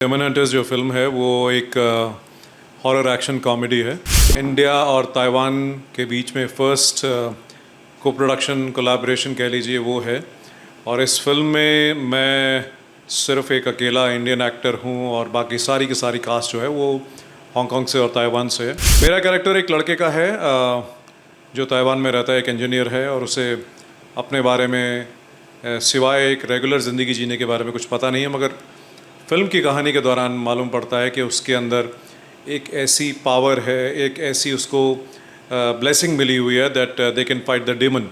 Daemon hunters जो film है वो एक हॉरर एक्शन कॉमेडी है। इंडिया और ताइवान के बीच में फर्स्ट को प्रोडक्शन कोलैबोरेशन कह लीजिए वो है। और इस फिल्म में मैं सिर्फ एक अकेला इंडियन एक्टर हूँ और बाकी सारी की सारी कास्ट जो है वो हांगकांग से और ताइवान से है। मेरा कैरेक्टर एक लड़के का है जो ताइवान में रहता है, एक इंजीनियर है और उसे अपने बारे में सिवाय एक रेगुलर ज़िंदगी जीने के बारे में कुछ पता नहीं है, मगर फिल्म की कहानी के दौरान मालूम पड़ता है कि उसके अंदर एक ऐसी पावर है, एक ऐसी उसको ब्लेसिंग मिली हुई है that they can fight the demon.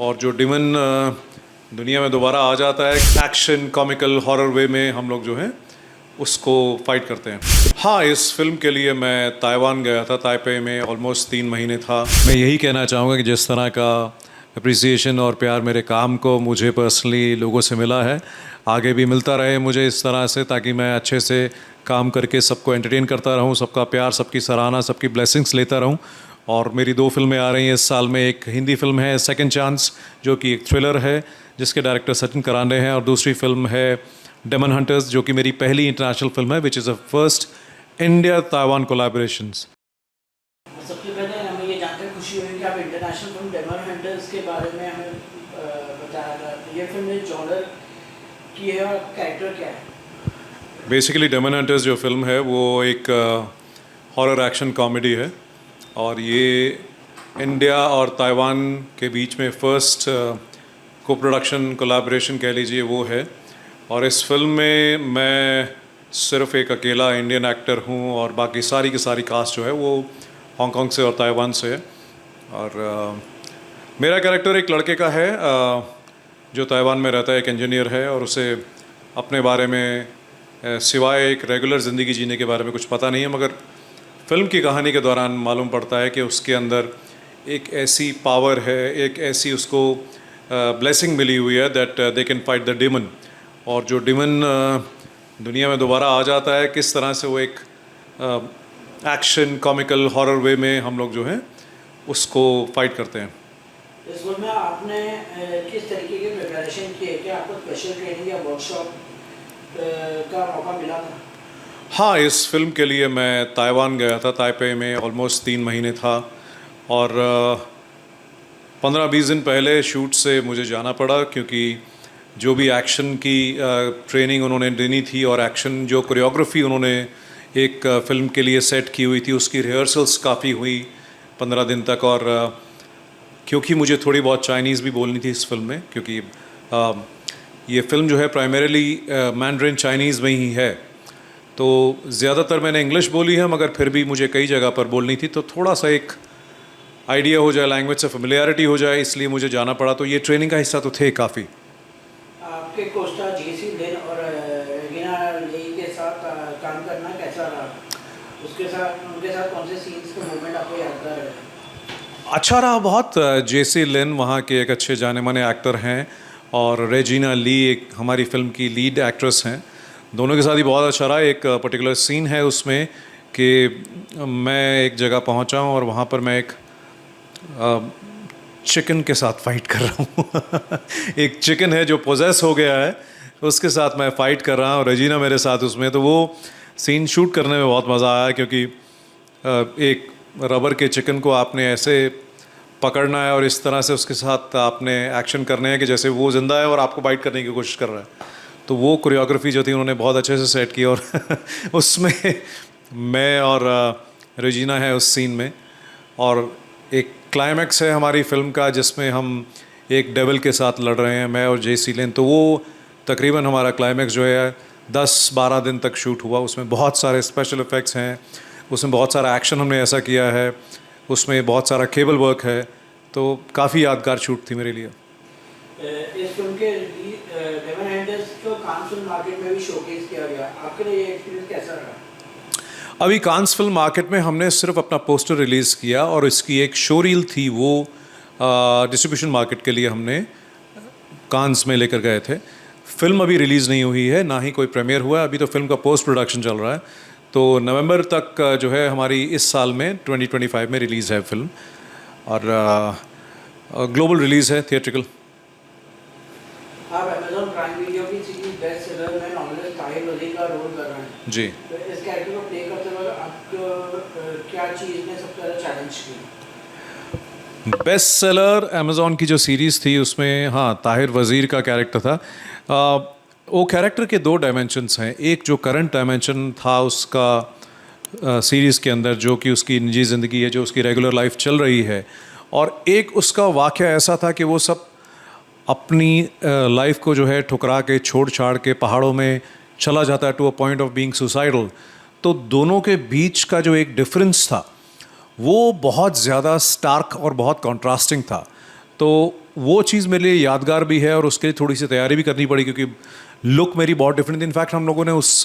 और जो डिमन दुनिया में दोबारा आ जाता है, एक्शन कॉमिकल हॉरर वे में हम लोग जो हैं उसको फाइट करते हैं। हाँ, इस फिल्म के लिए मैं ताइवान गया था, ताइपे में ऑलमोस्ट 3 महीने था। मैं यही कहना चाहूँगा कि जिस तरह का अप्रिसिएशन और प्यार मेरे काम को मुझे पर्सनली लोगों से मिला है, आगे भी मिलता रहे मुझे इस तरह से, ताकि मैं अच्छे से काम करके सबको एंटरटेन करता रहूं, सबका प्यार, सबकी सराहना, सबकी ब्लेसिंग्स लेता रहूं। और मेरी 2 फिल्में आ रही हैं इस साल में। एक हिंदी फिल्म है सेकंड चांस, जो कि एक थ्रिलर है जिसके डायरेक्टर सचिन करांडे हैं, और दूसरी फिल्म है डेमन हंटर्स, जो कि मेरी पहली इंटरनेशनल फिल्म है, which is a first India Taiwan collaborations. सबसे पहले हमें ये जानकर खुशी हुई कि आप इंटरनेशनल फिल्म डेमन हंटर्स के बारे में हमें बताया था। ये फिल्म जॉनर की है और कैरेक्टर क्या है? बेसिकली डेमन हंटर्स जो फिल्म है वो एक हॉरर एक्शन कॉमेडी है, और ये इंडिया और ताइवान के बीच में फर्स्ट को प्रोडक्शन कोलैबोरेशन कह लीजिए वो है। और इस फिल्म में मैं सिर्फ एक अकेला इंडियन एक्टर हूँ और बाकी सारी की सारी कास्ट जो है वो हांगकांग से और ताइवान से है। और मेरा कैरेक्टर एक लड़के का है जो ताइवान में रहता है, एक इंजीनियर है, और उसे अपने बारे में सिवाय एक रेगुलर ज़िंदगी जीने के बारे में कुछ पता नहीं है, मगर फिल्म की कहानी के दौरान मालूम पड़ता है कि उसके अंदर एक ऐसी पावर है, एक ऐसी उसको ब्लेसिंग मिली हुई है that they can fight the demon. और जो डिमन दुनिया में दोबारा आ जाता है, किस तरह से वो एक एक्शन कॉमिकल हॉरर वे में हम लोग जो हैं उसको फाइट करते हैं। इस फिल्म में आपने किस तरीके की प्रिपरेशन की है? क्या आपको स्पेशल ट्रेनिंग या वर्कशॉप का मौका मिला था? हाँ, इस फिल्म के लिए मैं ताइवान गया था, ताइपे में ऑलमोस्ट 3 महीने था। और 15-20 दिन पहले शूट से मुझे जाना पड़ा, क्योंकि जो भी एक्शन की ट्रेनिंग उन्होंने देनी थी और एक्शन जो कोरियोग्राफी उन्होंने एक फ़िल्म के लिए सेट की हुई थी, उसकी रिहर्सल्स काफ़ी हुई 15 दिन तक। और क्योंकि मुझे थोड़ी बहुत चाइनीज़ भी बोलनी थी इस फिल्म में, क्योंकि ये फ़िल्म जो है प्राइमरीली मैंड्रिन चाइनीज़ में ही है, तो ज़्यादातर मैंने इंग्लिश बोली है, मगर फिर भी मुझे कई जगह पर बोलनी थी, तो थोड़ा सा एक आइडिया हो जाए, लैंग्वेज से फेमिलियरिटी हो जाए, इसलिए मुझे जाना पड़ा। तो ये ट्रेनिंग का हिस्सा तो थे काफ़ी। आपके कोस्टार जेसी लिन और रेगिना ली के साथ काम करना कैसा रहा? उनके साथ कौन से सीन्स के मोमेंट आपको यादगार है? अच्छा रहा बहुत। जेसी लिन वहाँ के एक अच्छे जाने माने एक्टर हैं, और रेजिना ली एक हमारी फिल्म की लीड एक्ट्रेस हैं। दोनों के साथ ही बहुत अच्छा रहा। एक पर्टिकुलर सीन है उसमें कि मैं एक जगह पहुँचा हूँ और वहाँ पर मैं एक चिकन के साथ फाइट कर रहा हूँ एक चिकन है जो पोजेस हो गया है, उसके साथ मैं फ़ाइट कर रहा हूँ, रेजिना मेरे साथ उसमें। तो वो सीन शूट करने में बहुत मज़ा आया, क्योंकि एक रबर के चिकन को आपने ऐसे पकड़ना है और इस तरह से उसके साथ आपने एक्शन करने हैं कि जैसे वो ज़िंदा है और आपको बाइट करने की कोशिश कर रहा है। तो वो कोरियोग्राफी जो थी उन्होंने बहुत अच्छे से सेट की, और उसमें मैं और रेजिना है उस सीन में। और एक क्लाइमैक्स है हमारी फिल्म का जिसमें हम एक डेविल के साथ लड़ रहे हैं, मैं और जेसी लिन। तो वो तकरीबन हमारा क्लाइमैक्स जो है 10-12 दिन तक शूट हुआ। उसमें बहुत सारे स्पेशल इफ़ेक्ट्स हैं, उसमें बहुत सारा एक्शन हमने ऐसा किया है, उसमें बहुत सारा केबल वर्क है, तो काफ़ी यादगार शूट थी मेरे लिए। इस फिल्म के डेमन हंटर्स को कान फिल्म मार्केट में भी शोकेस किया गया। आपके लिए ये एक्सपीरियंस कैसा रहा? अभी कांस फिल्म मार्केट में हमने सिर्फ अपना पोस्टर रिलीज़ किया, और इसकी एक शो रील थी, वो डिस्ट्रीब्यूशन मार्केट के लिए हमने कांस में लेकर गए थे। फिल्म अभी रिलीज़ नहीं हुई है, ना ही कोई प्रीमियर हुआ है, अभी तो फिल्म का पोस्ट प्रोडक्शन चल रहा है। तो नवंबर तक जो है हमारी इस साल में 2025 में रिलीज़ है फिल्म, और ग्लोबल रिलीज़ है, थिएट्रिकल। आप अमेज़न प्राइम वीडियो की सीरीज बेस्ट सेलर में नॉमिनेट ताहिर वली का रोल कर रहे हैं। जी। तो इस कैरेक्टर को प्ले करते वक्त आपको क्या चीज़ ने सबसे ज़्यादा चैलेंज की? बेस्ट सेलर अमेज़ॉन की जो सीरीज़ थी उसमें हाँ ताहिर वज़ीर का कैरेक्टर था। वो कैरेक्टर के दो डायमेंशंस हैं। एक जो करंट डायमेंशन था उसका सीरीज़ के अंदर, जो कि उसकी निजी ज़िंदगी है, जो उसकी रेगुलर लाइफ चल रही है, और एक उसका वाक़या ऐसा था कि वो सब अपनी लाइफ को जो है ठुकरा के छोड़ छाड़ के पहाड़ों में चला जाता है to a point of being suicidal. तो दोनों के बीच का जो एक डिफरेंस था वो बहुत ज़्यादा स्टार्क और बहुत कॉन्ट्रास्टिंग था। तो वो चीज़ मेरे लिए यादगार भी है और उसके लिए थोड़ी सी तैयारी भी करनी पड़ी, क्योंकि लुक मेरी बहुत डिफरेंट थी। इनफैक्ट हम लोगों ने उस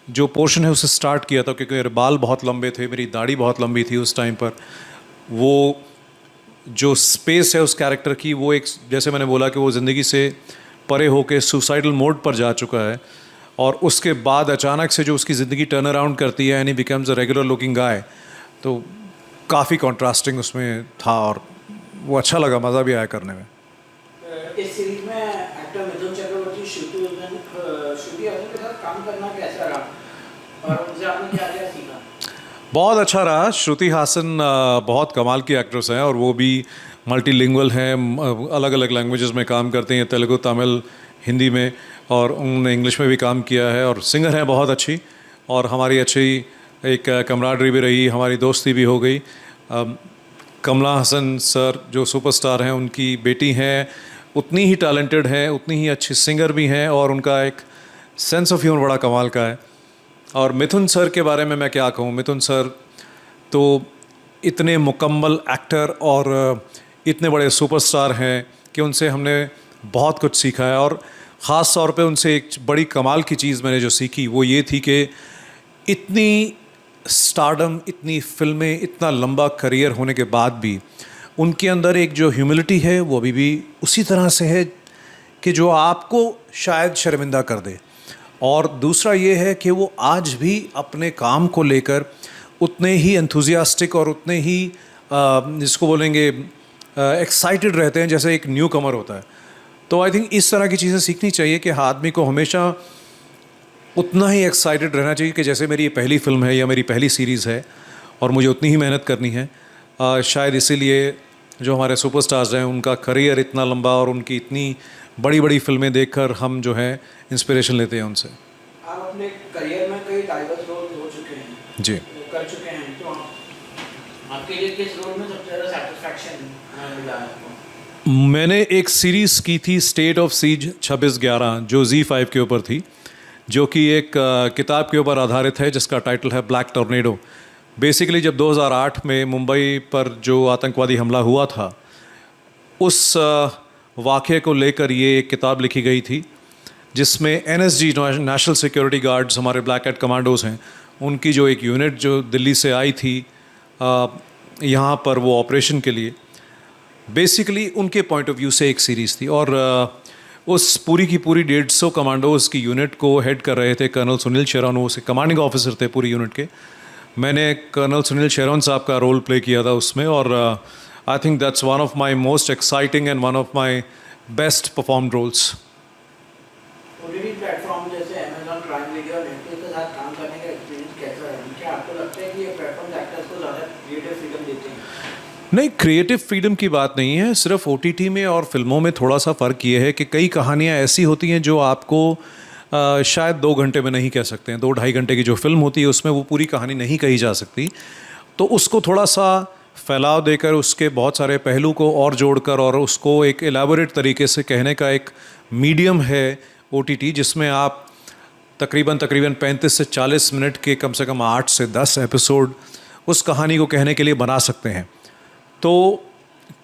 जो पोर्शन है उसे स्टार्ट किया था क्योंकि मेरे बाल बहुत लंबे थे, मेरी दाढ़ी बहुत लंबी थी उस टाइम पर। वो जो स्पेस है उस कैरेक्टर की, वो एक, जैसे मैंने बोला कि वो ज़िंदगी से परे होके सुसाइडल मोड पर जा चुका है, और उसके बाद अचानक से जो उसकी ज़िंदगी टर्न अराउंड करती है and he becomes a regular looking guy. तो काफ़ी कॉन्ट्रास्टिंग उसमें था और वो अच्छा लगा, मज़ा भी आया करने में। इस सीरीज में एक्टर मिथुन चक्रवर्ती श्रुति हसन के साथ काम करना कैसा रहा और उनसे आपने क्या क्या सीखा? बहुत अच्छा रहा। श्रुति हासन बहुत कमाल की एक्ट्रेस हैं और वो भी मल्टीलिंगुअल हैं, अलग अलग लैंग्वेजेस में काम करती हैं, तेलुगु, तमिल, हिंदी में, और उन्होंने इंग्लिश में भी काम किया है, और सिंगर हैं बहुत अच्छी, और हमारी अच्छी एक कमराडरी भी रही, हमारी दोस्ती भी हो गई। कमला हसन सर जो सुपरस्टार हैं, उनकी बेटी हैं, उतनी ही टैलेंटेड हैं, उतनी ही अच्छी सिंगर भी हैं, और उनका एक सेंस ऑफ ह्यूमर बड़ा कमाल का है। और मिथुन सर के बारे में मैं क्या कहूँ, मिथुन सर तो इतने मुकम्मल एक्टर और इतने बड़े सुपरस्टार हैं कि उनसे हमने बहुत कुछ सीखा है। और ख़ास तौर पे उनसे एक बड़ी कमाल की चीज़ मैंने जो सीखी वो ये थी कि इतनी स्टारडम, इतनी फिल्में, इतना लंबा करियर होने के बाद भी उनके अंदर एक जो ह्यूमिलिटी है वो अभी भी उसी तरह से है कि जो आपको शायद शर्मिंदा कर दे। और दूसरा ये है कि वो आज भी अपने काम को लेकर उतने ही एंथुजियास्टिक और उतने ही जिसको बोलेंगे एक्साइटेड रहते हैं जैसे एक न्यू कमर होता है। तो आई थिंक इस तरह की चीज़ें सीखनी चाहिए कि आदमी को हमेशा उतना ही एक्साइटेड रहना चाहिए कि जैसे मेरी ये पहली फिल्म है या मेरी पहली सीरीज़ है और मुझे उतनी ही मेहनत करनी है। शायद इसीलिए जो हमारे सुपरस्टार्स हैं उनका करियर इतना लंबा और उनकी इतनी बड़ी बड़ी फिल्में देखकर हम जो है इंस्पिरेशन लेते हैं उनसे। आप अपने करियर में कई डाइवर्स रोल हो चुके हैं जी, कर चुके हैं, तो आपके लिए किस रोल में सबसे ज़्यादा सेटिस्फैक्शन मिला आपको? मैंने एक सीरीज़ की थी स्टेट ऑफ सीज 26/11 जो Z5 के ऊपर थी, जो कि एक किताब के ऊपर आधारित है जिसका टाइटल है ब्लैक टॉर्नेडो। बेसिकली जब 2008 में मुंबई पर जो आतंकवादी हमला हुआ था उस वाक़े को लेकर ये एक किताब लिखी गई थी, जिसमें NSG नेशनल सिक्योरिटी गार्ड्स, हमारे ब्लैक कैट कमांडोज़ हैं, उनकी जो एक यूनिट जो दिल्ली से आई थी यहाँ पर वो ऑपरेशन के लिए, बेसिकली उनके पॉइंट ऑफ व्यू से एक सीरीज़ थी। और उस पूरी की पूरी 150 कमांडोज़ की यूनिट को हेड कर रहे थे कर्नल सुनील शेरोन, वो से कमांडिंग ऑफिसर थे पूरी यूनिट के। मैंने कर्नल सुनील शेरोन साहब का रोल प्ले किया था उसमें, और I think that's one of my most exciting and one of my best performed roles. OTT platform जैसे अमेज़न प्राइम वीडियो और नेटफ्लिक्स के साथ काम करने का एक्सपीरियंस कैसा रहा? क्या आपको लगता है कि ये प्लेटफॉर्म एक्टर्स को ज़्यादा क्रिएटिव फ्रीडम देते हैं? नहीं, क्रिएटिव फ्रीडम की बात नहीं है, सिर्फ OTT में और फिल्मों में थोड़ा सा फ़र्क ये है कि कई कहानियाँ ऐसी होती हैं जो आपको शायद 2 घंटे में नहीं कह सकते हैं। 2-2.5 घंटे की जो फिल्म होती है उसमें वो पूरी कहानी नहीं कही जा सकती, तो उसको थोड़ा सा फैलाव देकर उसके बहुत सारे पहलू को और जोड़कर और उसको एक एलाबोरेट तरीके से कहने का एक मीडियम है OTT, जिसमें आप तकरीबन 35 से 40 मिनट के कम से कम 8 से 10 एपिसोड उस कहानी को कहने के लिए बना सकते हैं। तो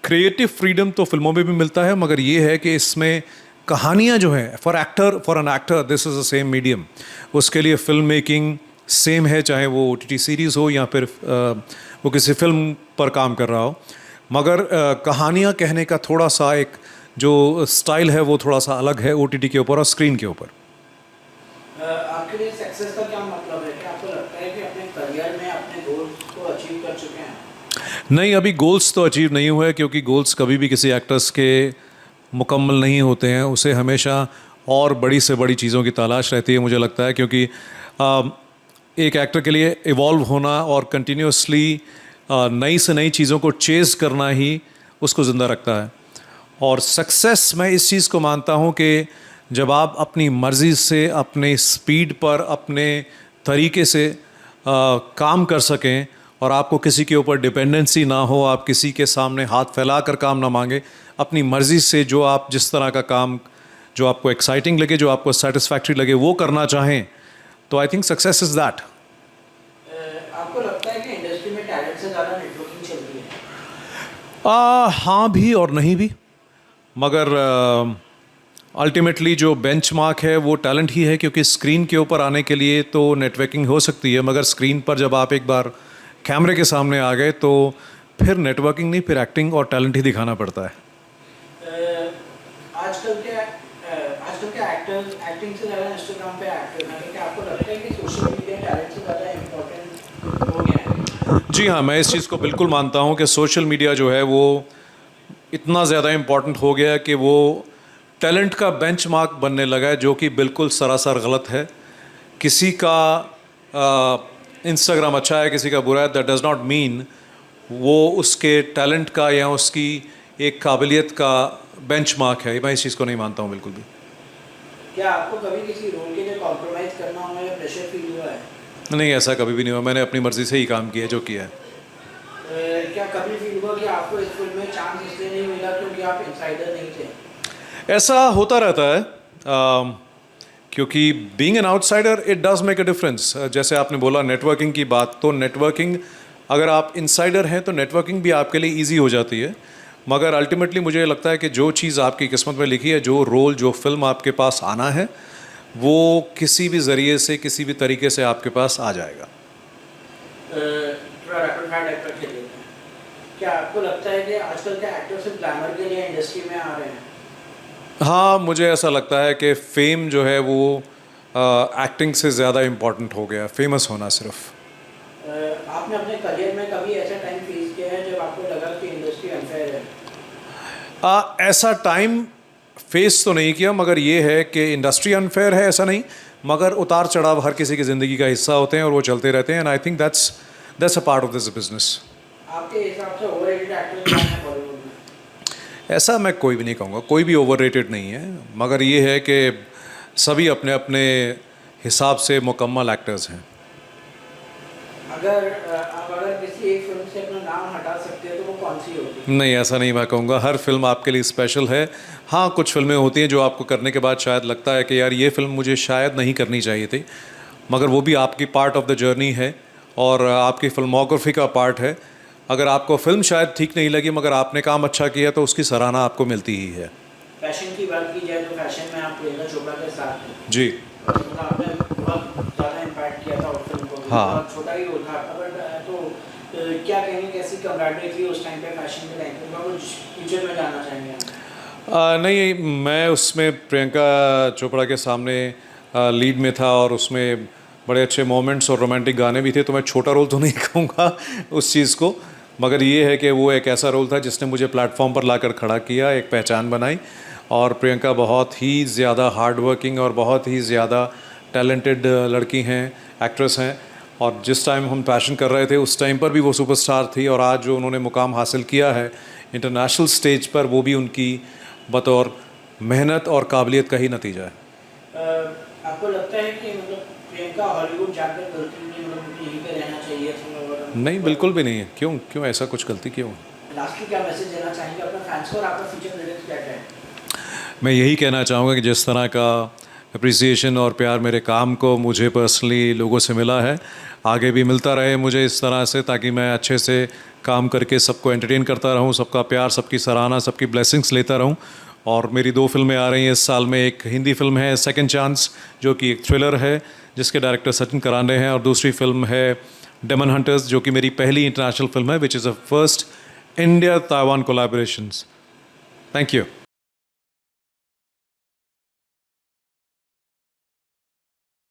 क्रिएटिव फ्रीडम तो फिल्मों में भी मिलता है, मगर ये है कि इसमें कहानियाँ जो हैं for an actor this is the same medium. उसके लिए फिल्म मेकिंग सेम है, चाहे वो OTT सीरीज़ हो या फिर वो किसी फिल्म पर काम कर रहा हो, मगर कहानियाँ कहने का थोड़ा सा एक जो स्टाइल है वो थोड़ा सा अलग है OTT के ऊपर और स्क्रीन के ऊपर। आपके लिए सक्सेस का क्या मतलब है? क्या आपको लगता है कि अपने करियर में अपने गोल्स को अचीव कर चुके हैं? नहीं, अभी गोल्स तो अचीव नहीं हुए, क्योंकि गोल्स कभी भी किसी एक्टर्स के मुकम्मल नहीं होते हैं। उसे हमेशा और बड़ी से बड़ी चीज़ों की तलाश रहती है, मुझे लगता है, क्योंकि एक एक्टर के लिए इवॉल्व होना और कंटिन्यूसली नई से नई चीज़ों को चेज़ करना ही उसको ज़िंदा रखता है। और सक्सेस मैं इस चीज़ को मानता हूँ कि जब आप अपनी मर्ज़ी से, अपने स्पीड पर, अपने तरीके से काम कर सकें और आपको किसी के ऊपर डिपेंडेंसी ना हो, आप किसी के सामने हाथ फैला कर काम ना मांगे, अपनी मर्ज़ी से जो आप जिस तरह का काम जो आपको एक्साइटिंग लगे, जो आपको सेटिस्फैक्ट्री लगे, वो करना चाहें, तो I think success is that. आपको लगता है कि इंडस्ट्री में टैलेंट से ज़्यादा नेटवर्किंग चल रही है? हाँ भी और नहीं भी, मगर अल्टीमेटली जो बेंचमार्क है वो टैलेंट ही है, क्योंकि स्क्रीन के ऊपर आने के लिए तो नेटवर्किंग हो सकती है, मगर स्क्रीन पर जब आप एक बार कैमरे के सामने आ गए तो फिर नेटवर्किंग नहीं, फिर एक्टिंग और टैलेंट ही दिखाना पड़ता है। आजकल के एक्टर्स एक्टिंग से ज़्यादा इंस्टाग्राम पे एक्टिव हैं, क्या आपको लगता है कि सोशल मीडिया टैलेंट से ज़्यादा इम्पोर्टेंट हो गया है? जी हाँ, मैं इस चीज़ को बिल्कुल मानता हूँ कि सोशल मीडिया जो है वो इतना ज़्यादा इम्पोर्टेंट हो गया है कि वो टैलेंट का बेंचमार्क बनने लगा है, जो कि बिल्कुल सरासर गलत है। किसी का इंस्टाग्राम अच्छा है, किसी का बुरा है, दैट डज़ नॉट मीन वो उसके टैलेंट का या उसकी एक काबिलियत का बेंचमार्क है। मैं इस चीज़ को नहीं मानता हूँ बिल्कुल भी। क्या आपको कभी किसी रोल के लिए कॉम्प्रोमाइज़ करना हुआ या प्रेशर फील हुआ है? नहीं, ऐसा कभी भी नहीं हुआ। मैंने अपनी मर्ज़ी से ही काम किया है जो किया है। क्या कभी फील हुआ कि आपको इस फिल्म में चांस इसलिए नहीं मिला क्योंकि आप इनसाइडर नहीं थे? ऐसा होता रहता है, क्योंकि being an outsider it does make a difference. जैसे आपने बोला नेटवर्किंग की बात, तो नेटवर्किंग अगर आप इनसाइडर हैं तो नेटवर्किंग भी आपके लिए इजी हो जाती है, मगर अल्टीमेटली मुझे लगता है कि जो चीज़ आपकी किस्मत में लिखी है, जो रोल, जो फिल्म आपके पास आना है, वो किसी भी ज़रिए से, किसी भी तरीके से आपके पास आ जाएगा। थोड़ा रैपिड फायर टाइप का खेल लेते हैं। क्या आपको लगता है कि आजकल के एक्टर सिर्फ ग्लैमर के लिए इंडस्ट्री में आ रहे हैं? हाँ, मुझे ऐसा लगता है कि फेम जो है वो एक्टिंग से ज़्यादा इम्पॉर्टेंट हो गया, फेमस होना सिर्फ। आपने अपने करियर में कभी ऐसा टाइम फेस किया है जब आपको लगा कि इंडस्ट्री अनफेयर है? ऐसा टाइम फेस तो नहीं किया, मगर ये है कि इंडस्ट्री अनफेयर है ऐसा नहीं, मगर उतार चढ़ाव हर किसी की ज़िंदगी का हिस्सा होते हैं और वो चलते रहते हैं, and I think that's a part of this business. आपके हिसाब से ओवररेटेड एक्टर कौन है बॉलीवुड में? ऐसा मैं कोई भी नहीं कहूँगा, कोई भी ओवररेटेड नहीं है, मगर ये है कि सभी अपने अपने हिसाब से मुकम्मल एक्टर्स हैं। अगर किसी एक फिल्म से अपना नाम हटा सकते हैं तो वो कौन सी होगी? नहीं, ऐसा नहीं मैं कहूँगा। हर फिल्म आपके लिए स्पेशल है। हाँ, कुछ फिल्में होती हैं जो आपको करने के बाद शायद लगता है कि यार ये फ़िल्म मुझे शायद नहीं करनी चाहिए थी, मगर वो भी आपकी पार्ट ऑफ द जर्नी है और आपकी फिल्मोग्राफी का पार्ट है। अगर आपको फ़िल्म शायद ठीक नहीं लगी, मगर आपने काम अच्छा किया, तो उसकी सराहना आपको मिलती ही है। फैशन की बात की जाए तो फैशन में आप प्रियंका चोपड़ा के साथ हैं। जी आपने बहुत ज़्यादा इम्पैक्ट किया था उस फिल्म को। हाँ। बहुत छोटा ही रोल था, तो क्या कहेंगे, कैसी कमराडरी थी उस टाइम पे फैशन के टाइम पे? कुछ फ्यूचर में जानना चाहेंगे आप? नहीं, मैं उसमें प्रियंका चोपड़ा के सामने लीड में था और उसमें बड़े अच्छे मोमेंट्स और रोमांटिक गाने भी थे, तो मैं छोटा रोल तो नहीं कहूँगा उस चीज़ को, मगर ये है कि वो एक ऐसा रोल था जिसने मुझे प्लेटफॉर्म पर लाकर खड़ा किया, एक पहचान बनाई। और प्रियंका बहुत ही ज़्यादा हार्ड वर्किंग और बहुत ही ज़्यादा टैलेंटेड लड़की हैं, एक्ट्रेस हैं, और जिस टाइम हम पैशन कर रहे थे उस टाइम पर भी वो सुपरस्टार थी, और आज जो उन्होंने मुकाम हासिल किया है इंटरनेशनल स्टेज पर, वो भी उनकी बतौर मेहनत और काबिलियत का ही नतीजा है। आपको लगता है कि मतलब प्रियंका हॉलीवुड जाकर गलती नहीं, मतलब यहीं पे रहना चाहिए था? नहीं, बिल्कुल भी नहीं है। क्यों ऐसा कुछ गलती क्यों? लास्ट क्या मैसेज देना चाहेंगे अपने फैंस को और आपका फ्यूचर प्लान्स क्या है? मैं यही कहना चाहूँगा कि जिस तरह का अप्रिसिएशन और प्यार मेरे काम को मुझे पर्सनली लोगों से मिला है, आगे भी मिलता रहे मुझे इस तरह से, ताकि मैं अच्छे से काम करके सबको एंटरटेन करता रहूं, सबका प्यार, सबकी सराहना, सबकी ब्लेसिंग्स लेता रहूं। और मेरी 2 फिल्में आ रही हैं इस साल में। एक हिंदी फिल्म है सेकंड चांस, जो कि एक थ्रिलर है जिसके डायरेक्टर सचिन करांडे हैं, और दूसरी फिल्म है डेमन हंटर्स, जो कि मेरी पहली इंटरनेशनल फिल्म है, which is a first India Taiwan collaborations. Thank you.